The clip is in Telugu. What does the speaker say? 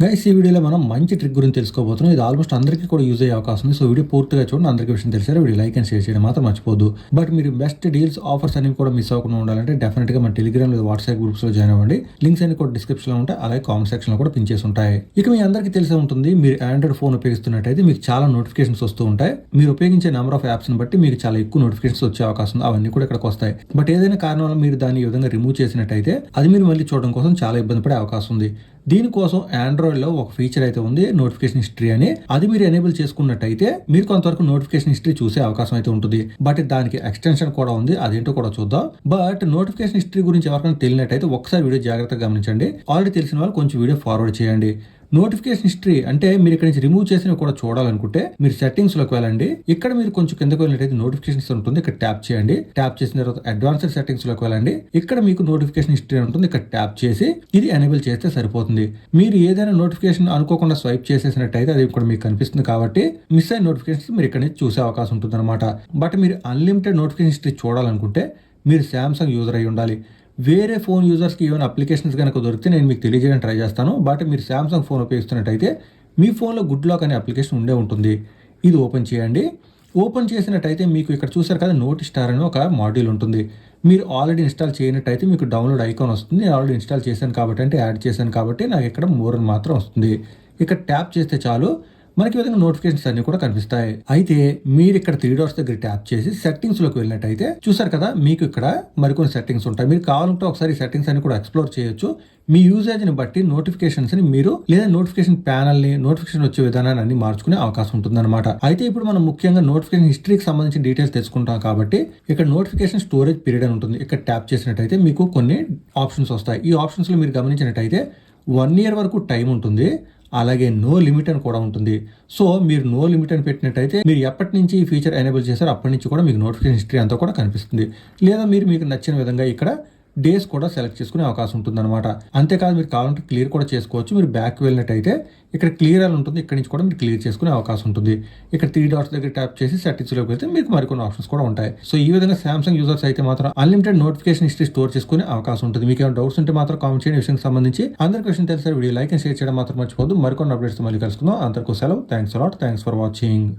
గైస్ ఈ వీడియోలో మనం మంచి ట్రిక్ గురించి తెలుసుకోబోతున్నాం. ఇది ఆల్మోస్ట్ అందరికీ కూడా యూజ్ అయ్యే అవకాశం ఉంది. సో వీడియో పూర్తిగా చూడండి, అందరికీ విషయం తెలిసారు. వీడియో లైక్ అండ్ షేర్ చేయడం మాత్రం మర్చిపోద్దు. బట్ మీరు బెస్ట్ డీల్స్ ఆఫర్స్ అన్ని కూడా మిస్ అవ్వకుండా ఉండాలంటే డెఫినెట్ గా మన టెలిగ్రామ్ లేదా వాట్సాప్ గ్రూప్స్ లో జాయిన్ అవ్వండి. లింక్స్ అన్ని కూడా డిస్క్రిప్షన్ లో ఉంటాయి, అలాగే కామెంట్ సెక్షన్ లో కూడా పిన్ చేసి ఉంటాయి. ఇక మీ అందరికీ తెలిసే ఉంటుంది, మీరు ఆండ్రాయిడ్ ఫోన్ ఉపయోగిస్తున్నట్టయితే మీకు చాలా నోటిఫికేషన్స్ వస్తూ ఉంటాయి. మీరు ఉపయోగించే నెంబర్ ఆఫ్ యాప్స్ ని బట్టి మీకు చాలా ఎక్కువ నోటిఫికేషన్స్ వచ్చే అవకాశం ఉంది. అవన్నీ కూడా ఇక్కడికి వస్తాయి. బట్ ఏదైనా కారణం వల్ల మీరు దాన్ని ఈ విధంగా రిమూవ్ చేసినట్టయితే అది మీరు మళ్ళీ చూడడం కోసం చాలా ఇబ్బంది పడే అవకాశం ఉంది. దీనికోసం ఆండ్రాయిడ్ లో ఒక ఫీచర్ అయితే ఉంది, నోటిఫికేషన్ హిస్టరీ అని. అది మీరు ఎనేబుల్ చేసుకున్నట్టయితే మీరు కొంతవరకు నోటిఫికేషన్ హిస్టరీ చూసే అవకాశం అయితే ఉంటుంది. బట్ దానికి ఎక్స్టెన్షన్ కూడా ఉంది, అదేంటో కూడా చూద్దాం. బట్ నోటిఫికేషన్ హిస్టరీ గురించి ఎవరికైనా తెలియనట్టయితే ఒకసారి వీడియో జాగ్రత్తగా గమనించండి. ఆల్రెడీ తెలిసిన వాళ్ళు కొంచెం వీడియో ఫార్వర్డ్ చేయండి. నోటిఫికేషన్ హిస్టరీ అంటే మీరు ఇక్కడ నుంచి రిమూవ్ చేసినవి కూడా చూడాలనుకుంటే మీరు సెట్టింగ్స్ లోకి వెళ్ళండి. ఇక్కడ మీరు కొంచెం కిందకి వెళ్ళినట్టయితే నోటిఫికేషన్స్ ఉంటుంది, ఇక్కడ ట్యాప్ చేయండి. ట్యాప్ చేసిన తర్వాత అడ్వాన్స్డ్ సెట్టింగ్స్ లోకి వెళ్ళండి. ఇక్కడ మీకు నోటిఫికేషన్ హిస్టరీ ఉంటుంది, ఇక్కడ ట్యాప్ చేసి ఇది ఎనేబుల్ చేస్తే సరిపోతుంది. మీరు ఏదైనా నోటిఫికేషన్ అనుకోకుండా స్వైప్ చేసేసినట్టయితే అది ఇక్కడ మీకు కనిపిస్తుంది, కాబట్టి మిస్ అయిన నోటిఫికేషన్స్ మీరు ఇక్కడ నుంచి చూసే అవకాశం ఉంటుంది అనమాట. బట్ మీరు అన్లిమిటెడ్ నోటిఫికేషన్ హిస్టరీ చూడాలనుకుంటే మీరు శాంసంగ్ యూజర్ అయి ఉండాలి. వేరే ఫోన్ యూజర్స్కి ఏమైనా అప్లికేషన్స్ కనుక దొరికితే నేను మీకు తెలియజేయడానికి ట్రై చేస్తాను. బట్ మీరు శాంసంగ్ ఫోన్ ఉపయోగిస్తున్నట్టయితే మీ ఫోన్లో గుడ్ లాక్ అనే అప్లికేషన్ ఉండే ఉంటుంది. ఇది ఓపెన్ చేయండి. ఓపెన్ చేసినట్టయితే మీకు ఇక్కడ చూసారు కదా, నోట్ స్టార్ అని ఒక మాడ్యూల్ ఉంటుంది. మీరు ఆల్రెడీ ఇన్స్టాల్ చేయనట్టయితే మీకు డౌన్లోడ్ ఐకాన్ వస్తుంది. నేను ఆల్రెడీ ఇన్స్టాల్ చేశాను కాబట్టి, అంటే యాడ్ చేశాను కాబట్టి నాకు ఇక్కడ మోర్ అని మాత్రం వస్తుంది. ఇక్కడ ట్యాప్ చేస్తే చాలు మనకి విధంగా నోటిఫికేషన్స్ అన్ని కూడా కనిపిస్తాయి. అయితే మీరు ఇక్కడ 3 డాట్స్ దగ్గర ట్యాప్ చేసి సెట్టింగ్స్ లోకి వెళ్ళినట్టయితే చూసారు కదా, మీకు ఇక్కడ మరికొన్ని సెట్టింగ్స్ ఉంటాయి. మీరు కావాలంటే ఒకసారి సెట్టింగ్స్ అన్ని కూడా ఎక్స్ప్లోర్ చేయొచ్చు. మీ యూజేజ్ ని బట్టి నోటిఫికేషన్స్ ని మీరు లేదా నోటిఫికేషన్ ప్యానల్ ని, నోటిఫికేషన్ వచ్చే విధానాన్ని అన్ని మార్చుకునే అవకాశం ఉంటుంది అనమాట. అయితే ఇప్పుడు మనం ముఖ్యంగా నోటిఫికేషన్ హిస్టరీకి సంబంధించిన డీటెయిల్స్ తెలుసుకుంటాం కాబట్టి ఇక్కడ నోటిఫికేషన్ స్టోరేజ్ పీరియడ్ అని ఉంటుంది. ఇక్కడ ట్యాప్ చేసినట్టయితే మీకు కొన్ని ఆప్షన్స్ వస్తాయి. ఈ ఆప్షన్స్ లో మీరు గమనించినట్టయితే 1 year వరకు టైం ఉంటుంది, అలాగే నో లిమిట్ అని కూడా ఉంటుంది. సో మీరు నో లిమిట్ అని పెట్టినట్టయితే మీరు ఎప్పటి నుంచి ఈ ఫీచర్ ఎనేబుల్ చేశారో అప్పటి నుంచి కూడా మీకు నోటిఫికేషన్ హిస్టరీ అంతా కూడా కనిపిస్తుంది. లేదా మీకు నచ్చిన విధంగా ఇక్కడ డేస్ కూడా సెలెక్ట్ చేసుకునే అవకాశం ఉంటుంది అనమాట. అంతేకాదు మీరు కావాలంటే క్లియర్ కూడా చేసుకోవచ్చు. మీరు బ్యాక్ వెళ్ళినట్టయితే ఇక్కడ క్లియర్ అని ఉంటుంది, ఇక్కడ నుంచి కూడా మీరు క్లియర్ చేసుకునే అవకాశం ఉంటుంది. ఇక్కడ 3 డాట్స్ దగ్గర ట్యాప్ చేసి సెట్టింగ్స్ లోకి వెళ్తే మీకు మరికొన్ని ఆప్షన్స్ కూడా ఉంటాయి. సో ఈ విధంగా సామ్సంగ్ యూజర్స్ అయితే మాత్రం అన్లిమిటెడ్ నోటిఫికేషన్ హిస్టరీ స్టోర్ చేసుకునే అవకాశం ఉంటుంది. మీకు ఏమైనా డౌట్స్ ఉంటే మాత్రం కామెంట్ చేయండి. విషయానికి సంబంధించి అందరికీ విషయం తెలుసు. వీడియో లైక్ అండ్ షేర్ చేయడం మాత్రం మర్చిపోద్దు. మరికొన్ని అప్డేట్స్ మళ్ళీ కలుసుకుందాం. అందరికీ సెలవు. Thanks a lot. Thanks for watching.